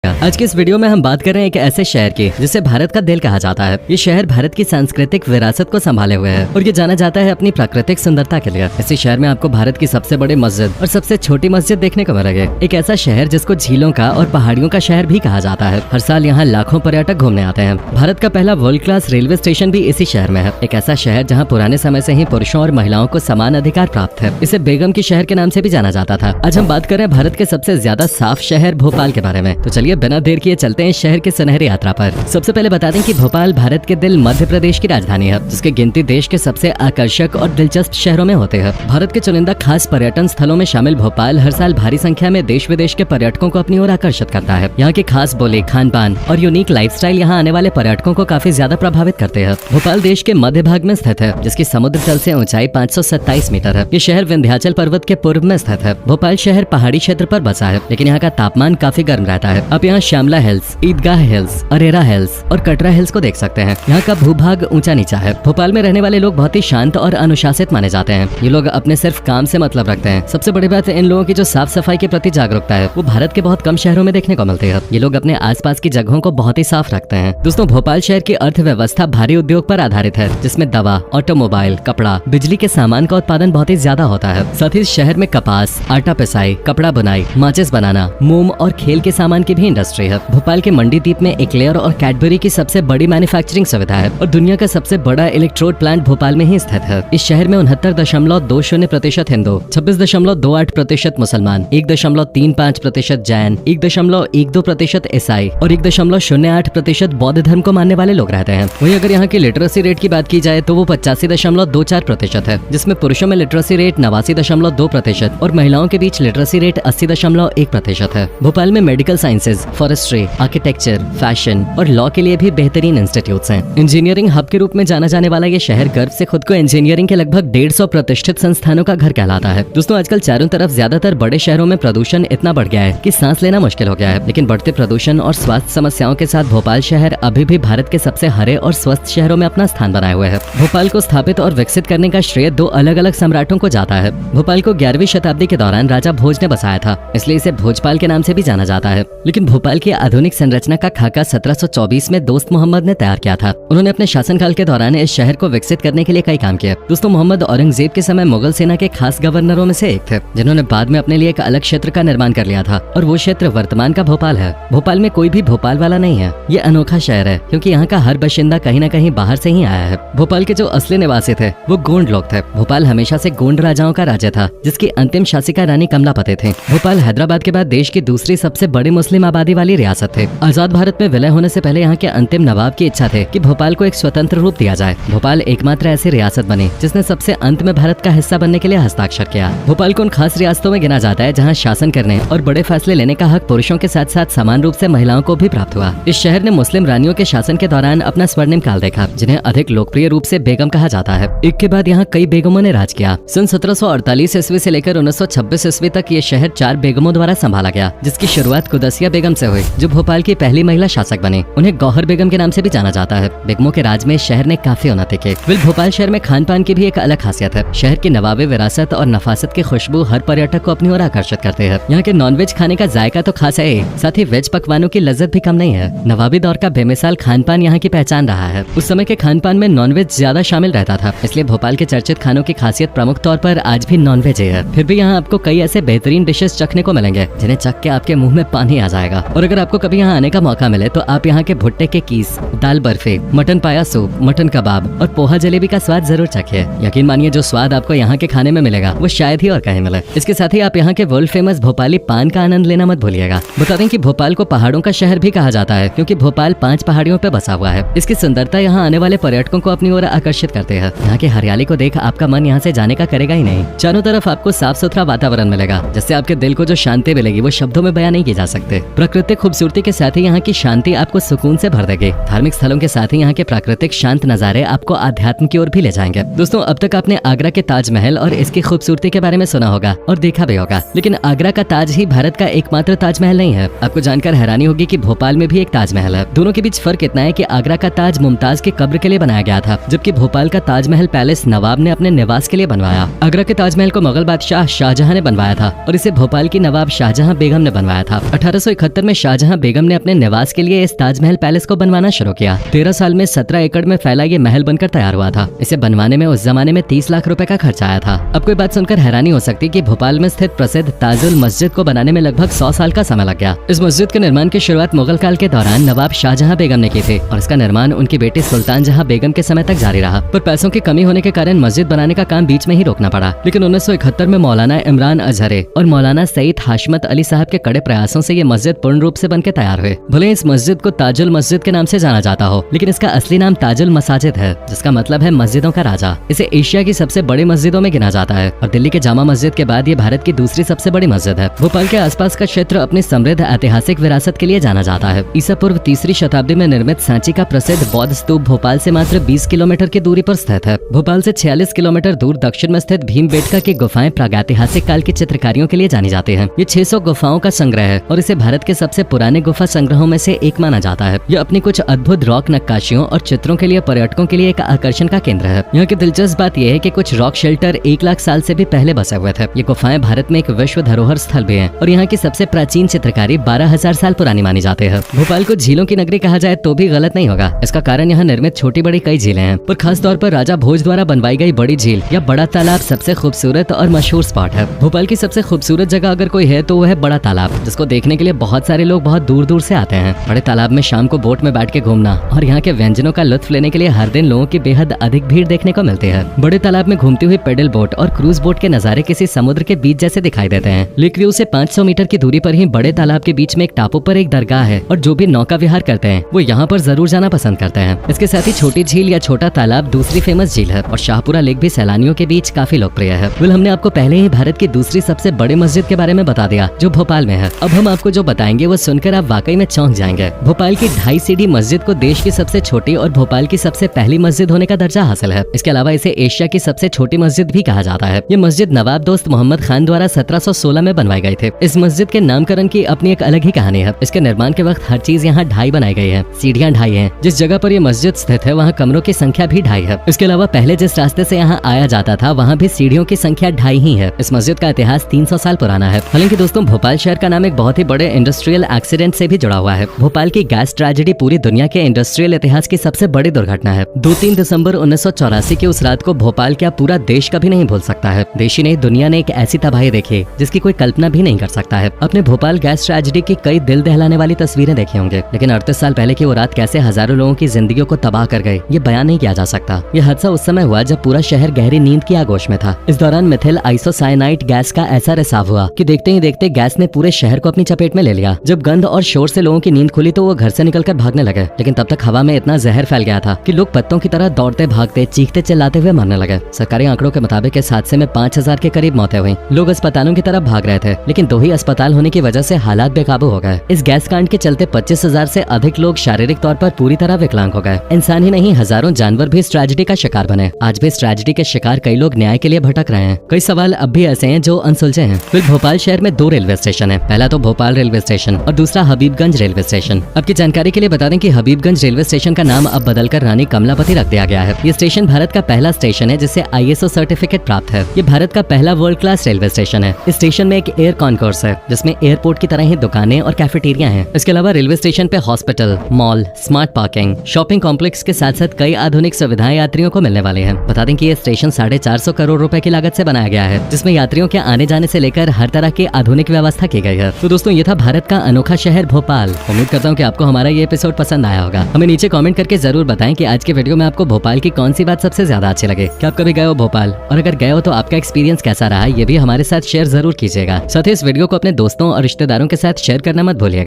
आज के इस वीडियो में हम बात कर रहे हैं एक ऐसे शहर की जिसे भारत का दिल कहा जाता है। ये शहर भारत की सांस्कृतिक विरासत को संभाले हुए है और ये जाना जाता है अपनी प्राकृतिक सुंदरता के लिए। इसी शहर में आपको भारत की सबसे बड़ी मस्जिद और सबसे छोटी मस्जिद देखने को मिलेगी। एक ऐसा शहर जिसको झीलों का और पहाड़ियों का शहर भी कहा जाता है। हर साल यहाँ लाखों पर्यटक घूमने आते हैं। भारत का पहला वर्ल्ड क्लास रेलवे स्टेशन भी इसी शहर में है। एक ऐसा शहर जहाँ पुराने समय से ही पुरुषों और महिलाओं को समान अधिकार प्राप्त है। इसे बेगम की शहर के नाम से भी जाना जाता था। आज हम बात कर रहे हैं भारत के सबसे ज्यादा साफ शहर भोपाल के बारे में। तो चलिए बिना देर किए चलते हैं शहर के सुनहरी यात्रा पर। सबसे पहले बता दें कि भोपाल भारत के दिल मध्य प्रदेश की राजधानी है, जिसकी गिनती देश के सबसे आकर्षक और दिलचस्प शहरों में होते हैं। भारत के चुनिंदा खास पर्यटन स्थलों में शामिल भोपाल हर साल भारी संख्या में देश विदेश के पर्यटकों को अपनी ओर आकर्षित करता है। यहाँ की खास बोली, खान पान और यूनिक लाइफस्टाइल यहाँ आने वाले पर्यटकों को काफी ज्यादा प्रभावित करते हैं। भोपाल देश के मध्य भाग में स्थित है, जिसकी समुद्र तल से ऊंचाई 527 मीटर है। ये शहर विंध्याचल पर्वत के पूर्व में स्थित है। भोपाल शहर पहाड़ी क्षेत्र पर बसा है, लेकिन यहाँ का तापमान काफी गर्म रहता है। आप यहाँ श्यामला हिल्स, ईदगाह हिल्स, अरेरा हिल्स और कटरा हिल्स को देख सकते हैं। यहाँ का भूभाग ऊंचा नीचा है। भोपाल में रहने वाले लोग बहुत ही शांत और अनुशासित माने जाते हैं। ये लोग अपने सिर्फ काम से मतलब रखते हैं। सबसे बड़ी बात इन लोगों की जो साफ सफाई के प्रति जागरूकता है, वो भारत के बहुत कम शहरों में देखने को मिलती है। ये लोग अपने आसपास की जगहों को बहुत ही साफ रखते हैं। दोस्तों, भोपाल शहर की अर्थव्यवस्था भारी उद्योग पर आधारित है, जिसमें दवा, ऑटोमोबाइल, कपड़ा, बिजली के सामान का उत्पादन बहुत ही ज्यादा होता है। साथ ही शहर में कपास, आटा पिसाई, कपड़ा बुनाई, माचिस बनाना, मोम और खेल के सामान की भी इंडस्ट्री है। भोपाल के मंडी द्वीप में एक्लेयर और कैडबरी की सबसे बड़ी मैन्युफैक्चरिंग सुविधा है और दुनिया का सबसे बड़ा इलेक्ट्रोड प्लांट भोपाल में ही स्थित है। इस शहर में 69.20% हिंदू, 26.28% मुसलमान, 1.35% जैन, 1.12% ईसाई और 1.08% बौद्ध धर्म को मानने वाले लोग रहते हैं। वहीं अगर यहाँ की लिटरेसी रेट की बात की जाए तो वो 85.24% है, जिसमें पुरुषों में लिटरेसी रेट 89.2% और महिलाओं के बीच लिटरेसी रेट 80.1% है। भोपाल में medical sciences, forestry, architecture, fashion और लॉ के लिए भी बेहतरीन इंस्टीट्यूट्स हैं। इंजीनियरिंग हब के रूप में जाना जाने वाला ये शहर गर्व से खुद को इंजीनियरिंग के लगभग 150 प्रतिष्ठित संस्थानों का घर कहलाता है। दोस्तों, आजकल चारों तरफ ज्यादातर बड़े शहरों में प्रदूषण इतना बढ़ गया है कि सांस लेना मुश्किल हो गया है, लेकिन बढ़ते प्रदूषण और स्वास्थ्य समस्याओं के साथ भोपाल शहर अभी भी भारत के सबसे हरे और स्वस्थ शहरों में अपना स्थान बनाए हुए है। भोपाल को स्थापित और विकसित करने का श्रेय दो अलग अलग सम्राटों को जाता है। भोपाल को 11वीं शताब्दी के दौरान राजा भोज ने बसाया था, इसलिए इसे भोजपाल के नाम से भी जाना जाता है। लेकिन भोपाल की आधुनिक संरचना का खाका 1724 में दोस्त मोहम्मद ने तैयार किया था। उन्होंने अपने शासनकाल के दौरान इस शहर को विकसित करने के लिए कई काम किए। दोस्तों, मोहम्मद औरंगजेब के समय मुगल सेना के खास गवर्नरों में से एक थे, जिन्होंने बाद में अपने लिए एक अलग क्षेत्र का निर्माण कर लिया था और वो क्षेत्र वर्तमान का भोपाल है। भोपाल में कोई भी भोपाल वाला नहीं है। ये अनोखा शहर है क्योंकि यहाँ का हर बाशिंदा कहीं न कहीं बाहर से ही आया है। भोपाल के जो असली निवासी थे वो गोंड लोग थे। भोपाल हमेशा से गोंड राजाओं का राज्य था, जिसकी अंतिम शासिका रानी कमलापति थी। भोपाल हैदराबाद के बाद देश की दूसरी सबसे बड़ी मुस्लिम आबादी वाली रियासत थी। आजाद भारत में विलय होने से पहले यहाँ के अंतिम नवाब की इच्छा थी कि भोपाल को एक स्वतंत्र रूप दिया जाए। भोपाल एकमात्र ऐसी रियासत बनी जिसने सबसे अंत में भारत का हिस्सा बनने के लिए हस्ताक्षर किया। भोपाल को उन खास रियासतों में गिना जाता है जहाँ शासन करने और बड़े फैसले लेने का हक पुरुषों के साथ साथ समान रूप से महिलाओं को भी प्राप्त हुआ। इस शहर ने मुस्लिम रानियों के शासन के दौरान अपना स्वर्णिम काल देखा, जिन्हें अधिक लोकप्रिय रूप से बेगम कहा जाता है। एक के बाद यहाँ कई बेगमों ने राज किया। सन 1748 ईस्वी से लेकर 1926 ईस्वी तक ये शहर 4 बेगमों द्वारा संभाला गया, जिसकी शुरुआत कुदसिया बेगम से हुई, जो भोपाल की पहली महिला शासक बनी। उन्हें गौहर बेगम के नाम से भी जाना जाता है। बेगमों के राज में शहर ने काफी उन्नति की। भोपाल शहर में खान पान की भी एक अलग खासियत है। शहर की नवाबी विरासत और नफासत की खुशबू हर पर्यटक को अपनी ओर आकर्षित करते हैं। यहाँ के नॉनवेज खाने का जायका तो खास है, साथ ही वेज पकवानों की लज्जत भी कम नहीं है। नवाबी दौर का बेमिसाल खान पान यहाँ की पहचान रहा है। उस समय के खान पान में नॉनवेज ज्यादा शामिल रहता था, इसलिए भोपाल के चर्चित खानों की खासियत प्रमुख तौर पर आज भी नॉनवेज है। फिर भी यहाँ आपको कई ऐसे बेहतरीन डिशेस चखने को मिलेंगे जिन्हें चख के आपके मुंह में पानी आ जाएगा। और अगर आपको कभी यहाँ आने का मौका मिले तो आप यहाँ के भुट्टे के कीस, दाल बर्फी, मटन पाया सूप, मटन कबाब और पोहा जलेबी का स्वाद जरूर चखिए। यकीन मानिए, जो स्वाद आपको यहाँ के खाने में मिलेगा वो शायद ही और कहीं मिले। इसके साथ ही आप यहाँ के वर्ल्ड फेमस भोपाली पान का आनंद लेना मत भूलिएगा। बता दें कि भोपाल को पहाड़ों का शहर भी कहा जाता है, क्योंकि भोपाल 5 पहाड़ियों पे बसा हुआ है। इसकी सुंदरता यहाँ आने वाले पर्यटकों को अपनी ओर आकर्षित करते हैं। यहाँ की हरियाली को देख आपका मन यहाँ से जाने का करेगा ही नहीं। चारों तरफ आपको साफ सुथरा वातावरण मिलेगा, जिससे आपके दिल को जो शांति मिलेगी वो शब्दों में बयान नहीं की जा सकते। प्राकृतिक खूबसूरती के साथ ही यहाँ की शांति आपको सुकून से भर देगी। धार्मिक स्थलों के साथ ही यहाँ के प्राकृतिक शांत नजारे आपको आध्यात्म की ओर भी ले जाएंगे। दोस्तों, अब तक आपने आगरा के ताजमहल और इसकी खूबसूरती के बारे में सुना होगा और देखा भी होगा, लेकिन आगरा का ताज ही भारत का एकमात्र ताजमहल नहीं है। आपको जानकर हैरानी होगी कि भोपाल में भी एक ताजमहल है। दोनों के बीच फर्क इतना है कि आगरा का ताज मुमताज की कब्र के लिए बनाया गया था, जबकि भोपाल का ताजमहल पैलेस नवाब ने अपने निवास के लिए बनवाया। आगरा के ताजमहल को मुगल बादशाह शाहजहां ने बनवाया था और इसे भोपाल की नवाब शाहजहां बेगम ने बनवाया था। 1871 1971 में शाहजहां बेगम ने अपने निवास के लिए इस ताजमहल पैलेस को बनवाना शुरू किया। 13 साल में 17 एकड़ में फैला ये महल बनकर तैयार हुआ था। इसे बनवाने में उस जमाने में 30 लाख रुपए का खर्च आया था। अब कोई बात सुनकर हैरानी हो सकती कि भोपाल में स्थित प्रसिद्ध ताजुल मस्जिद को बनाने में लगभग 100 साल का समय लग गया। इस मस्जिद के निर्माण की शुरुआत मुगल काल के दौरान नवाब शाहजहां बेगम ने की थी और इसका निर्माण उनकी बेटी सुल्तान जहां बेगम के समय तक जारी रहा, पर पैसों की कमी होने के कारण मस्जिद बनाने का काम बीच में ही रोकना पड़ा। लेकिन 1971 में मौलाना इमरान अजहरे और मौलाना सईद हाशमत अली साहब के कड़े प्रयासों से ये मस्जिद पूर्ण रूप से बनकर तैयार हुए। भले इस मस्जिद को ताजुल मस्जिद के नाम से जाना जाता हो, लेकिन इसका असली नाम ताजुल मसाजिद है, जिसका मतलब है मस्जिदों का राजा। इसे एशिया की सबसे बड़ी मस्जिदों में गिना जाता है और दिल्ली के जामा मस्जिद के बाद ये भारत की दूसरी सबसे बड़ी मस्जिद है। भोपाल के आसपास का क्षेत्र अपनी समृद्ध ऐतिहासिक विरासत के लिए जाना जाता है। ईसा पूर्व 3री शताब्दी में निर्मित सांची का प्रसिद्ध बौद्ध स्तूप भोपाल से मात्र 20 किलोमीटर की दूरी पर स्थित है। भोपाल से 46 किलोमीटर दूर दक्षिण में स्थित भीमबेटका की गुफाएं प्रागैतिहासिक काल की चित्रकारियों के लिए जानी जाती हैं। ये 600 गुफाओं का संग्रह है और इसे भारत के सबसे पुराने गुफा संग्रहों में से एक माना जाता है। यह अपनी कुछ अद्भुत रॉक नक्काशियों और चित्रों के लिए पर्यटकों के लिए एक आकर्षण का केंद्र है। यहाँ की दिलचस्प बात यह है कि कुछ रॉक शेल्टर 1 लाख साल से भी पहले बसे हुए थे। ये गुफाएं भारत में एक विश्व धरोहर स्थल भी है और यहाँ की सबसे प्राचीन चित्रकारी 12,000 साल पुरानी मानी जाती है। भोपाल को झीलों की नगरी कहा जाए तो भी गलत नहीं होगा। इसका कारण यहाँ निर्मित छोटी बड़ी कई झीलें हैं, पर खास तौर पर राजा भोज द्वारा बनवाई गई बड़ी झील या बड़ा तालाब सबसे खूबसूरत और मशहूर स्पॉट है। भोपाल की सबसे खूबसूरत जगह अगर कोई है तो वो है बड़ा तालाब, जिसको देखने के लिए बहुत सारे लोग बहुत दूर दूर से आते हैं। बड़े तालाब में शाम को बोट में बैठ के घूमना और यहाँ के व्यंजनों का लुत्फ लेने के लिए हर दिन लोगों की बेहद अधिक भीड़ देखने को मिलती है। बड़े तालाब में घूमती हुई पेडल बोट और क्रूज बोट के नजारे किसी समुद्र के बीच जैसे दिखाई देते हैं। लेक व्यू से 500 मीटर की दूरी पर ही बड़े तालाब के बीच में एक टापू पर एक दरगाह है और जो भी नौका विहार करते हैं वो यहाँ पर जरूर जाना पसंद करते हैं। इसके साथ ही छोटी झील या छोटा तालाब दूसरी फेमस झील है और शाहपुरा लेक भी सैलानियों के बीच काफी लोकप्रिय है। हमने आपको पहले ही भारत की दूसरी सबसे बड़ी मस्जिद के बारे में बता दिया जो भोपाल में है। अब हम आपको जो बताएंगे वो सुनकर आप वाकई में चौंक जाएंगे। भोपाल की 2.5 सीढ़ी मस्जिद को देश की सबसे छोटी और भोपाल की सबसे पहली मस्जिद होने का दर्जा हासिल है। इसके अलावा इसे एशिया की सबसे छोटी मस्जिद भी कहा जाता है। ये मस्जिद नवाब दोस्त मोहम्मद खान द्वारा 1716 में बनवाई गई थी। इस मस्जिद के नामकरण की अपनी एक अलग ही कहानी है। इसके निर्माण के वक्त हर चीज यहाँ ढाई बनाई गई है। सीढ़ियाँ ढाई हैं। जिस जगह पर ये मस्जिद स्थित है वहाँ कमरों की संख्या भी ढाई है। इसके अलावा पहले जिस रास्ते से यहाँ आया जाता था वहाँ भी सीढ़ियों की संख्या ढाई ही है। इस मस्जिद का इतिहास 300 साल पुराना है। हालांकि दोस्तों भोपाल शहर का नाम एक बहुत ही बड़े इंडस्ट्रियल एक्सीडेंट से भी जुड़ा हुआ है। भोपाल की गैस ट्रेजेडी पूरी दुनिया के इंडस्ट्रियल इतिहास की सबसे बड़ी दुर्घटना है। 2-3 दिसंबर 1984 की उस रात को भोपाल क्या पूरा देश कभी नहीं भूल सकता है। देश ही नहीं दुनिया ने एक ऐसी तबाही देखी जिसकी कोई कल्पना भी नहीं कर सकता है। अपने भोपाल गैस ट्रेजेडी की कई दिल दहलाने वाली तस्वीरें देखी होंगे, लेकिन 38 साल पहले की वो रात कैसे हजारों लोगों की जिंदगियों को तबाह कर गई ये बयान नहीं किया जा सकता। ये हादसा उस समय हुआ जब पूरा शहर गहरी नींद की आगोश में था। इस दौरान मिथिल आइसोसाइनाइड गैस का ऐसा रिसाव हुआ कि देखते ही देखते गैस ने पूरे शहर को अपनी चपेट में ले लिया। जब गंध और शोर से लोगों की नींद खुली तो वो घर से निकलकर भागने लगे, लेकिन तब तक हवा में इतना जहर फैल गया था कि लोग पत्तों की तरह दौड़ते भागते चीखते चिल्लाते हुए मरने लगे। सरकारी आंकड़ों के मुताबिक इस हादसे में 5000 के करीब मौतें हुई। लोग अस्पतालों की तरफ भाग रहे थे, लेकिन 2 ही अस्पताल होने की वजह से हालात बेकाबू हो गए। इस गैस कांड के चलते 25,000 से अधिक लोग शारीरिक तौर पर पूरी तरह विकलांग हो गए। इंसान ही नहीं हजारों जानवर भी इस ट्रेजेडी का शिकार बने। आज भी इस ट्रेजेडी के शिकार कई लोग न्याय के लिए भटक रहे हैं। कई सवाल अब भी ऐसे हैं जो अनसुलझे हैं। फिर भोपाल शहर में 2 रेलवे स्टेशन है। पहला तो भोपाल रेलवे स्टेशन और दूसरा हबीबगंज रेलवे स्टेशन। आपकी जानकारी के लिए बता दें कि हबीबगंज रेलवे स्टेशन का नाम अब बदलकर रानी कमलापति रख दिया गया है। ये स्टेशन भारत का पहला स्टेशन है जिसे ISO सर्टिफिकेट प्राप्त है। ये भारत का पहला वर्ल्ड क्लास रेलवे स्टेशन है। इस स्टेशन में एक एयर कॉन्कोर्स है जिसमें एयरपोर्ट की तरह ही दुकानें और कैफेटेरिया हैं। इसके अलावा रेलवे स्टेशन पे hospital, mall, smart parking, shopping complex के साथ साथ कई आधुनिक सुविधाएं यात्रियों को मिलने वाली हैं। बता दें कि ये स्टेशन 450 करोड़ रुपए की लागत से बनाया गया है, जिसमें यात्रियों के आने जाने से लेकर हर तरह की आधुनिक व्यवस्था की गई है। तो दोस्तों ये था भारत का अनोखा शहर भोपाल। उम्मीद करता हूँ कि आपको हमारा ये एपिसोड पसंद आया होगा। हमें नीचे कमेंट करके जरूर बताएं कि आज के वीडियो में आपको भोपाल की कौन सी बात सबसे ज्यादा अच्छी लगे। क्या आप कभी गए हो भोपाल, और अगर गए हो तो आपका एक्सपीरियंस कैसा रहा ये भी हमारे साथ शेयर जरूर कीजिएगा। साथ ही इस वीडियो को अपने दोस्तों और रिश्तेदारों के साथ शेयर करना मत भूलिएगा।